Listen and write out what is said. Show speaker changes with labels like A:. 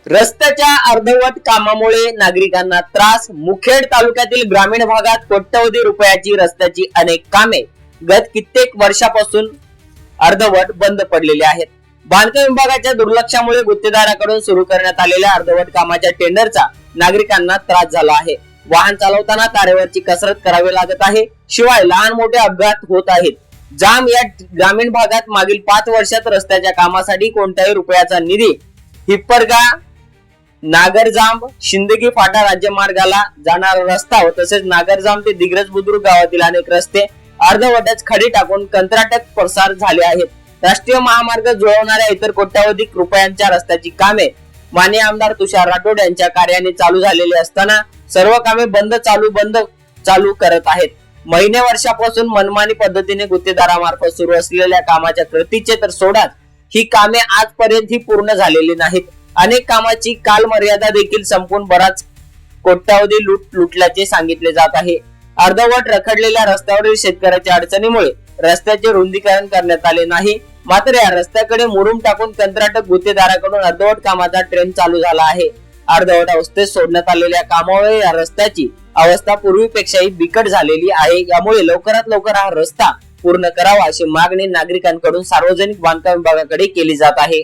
A: रस्त्याच्या अर्धवट कामामुळे नागरिकांना त्रास। मुखेड तालुक्यातील ग्रामीण भागात कोट्यवधी रुपयाची रस्त्याची अनेक कामे गत कित्येक वर्षापासून अर्धवट बंद पडलेली आहेत। बांधकाम विभागाच्या दुर्लक्षामुळे गुत्तेदाराकडून सुरू करण्यात आलेल्या अर्धवट कामाच्या टेंडरचा नागरिकांना त्रास झाला आहे। वाहन चालवताना तारेवरची कसरत करावी लागत आहे, शिवाय लहान मोठे अपघात होत आहेत। जाम या ग्रामीण भागात मागील 5 वर्षात रस्त्याच्या कामासाठी कोणत्याही रुपयाचा निधी हिप्परगा नागरजांब शिंदगी फाटा राज्यमार्गाला जाणारा रस्ता व तसेच नागरजांब ते दिग्रज बुद्रुक गावातील अनेक रस्ते अर्धवटच खडी टाकून कंत्राटात पसार झाले आहेत। राष्ट्रीय महामार्ग जुळवणाऱ्या इतर कोट्यवधी रुपयांच्या रस्त्याची कामे माननीय आमदार तुषार राठोड यांच्या कार्याने चालू झालेली असताना सर्व कामे बंद चालू करत आहेत। महिने वर्षापासून मनमानी पद्धतीने गुत्तेदारामार्फत सुरू असलेल्या कामाच्या कृतीचे तर सोडाच, ही कामे आजपर्यंत पूर्ण झालेली नाहीत। अनेक कामाची कालमर्यादा देखील संपून बराच कोट्यवधी लुटल्याचे सांगितले जात आहे। अर्धवट रखडलेल्या रस्त्यावरील शेतकऱ्याच्या अडचणीमुळे रस्त्याचे रुंदीकरण करण्यात आले नाही, मात्र या रस्त्याकडे मुरुम टाकून कंत्राटक गुत्तेदाराकडून अर्धवट कामाचा ट्रेंड चालू झाला आहे। अर्धवट अवस्थेत सोडण्यात आलेल्या कामामुळे या रस्त्याची अवस्था पूर्वीपेक्षाही बिकट झालेली आहे। यामुळे लवकरात लवकर हा रस्ता पूर्ण करावा अशी मागणी नागरिकांकडून सार्वजनिक बांधकाम विभागाकडे केली जात आहे।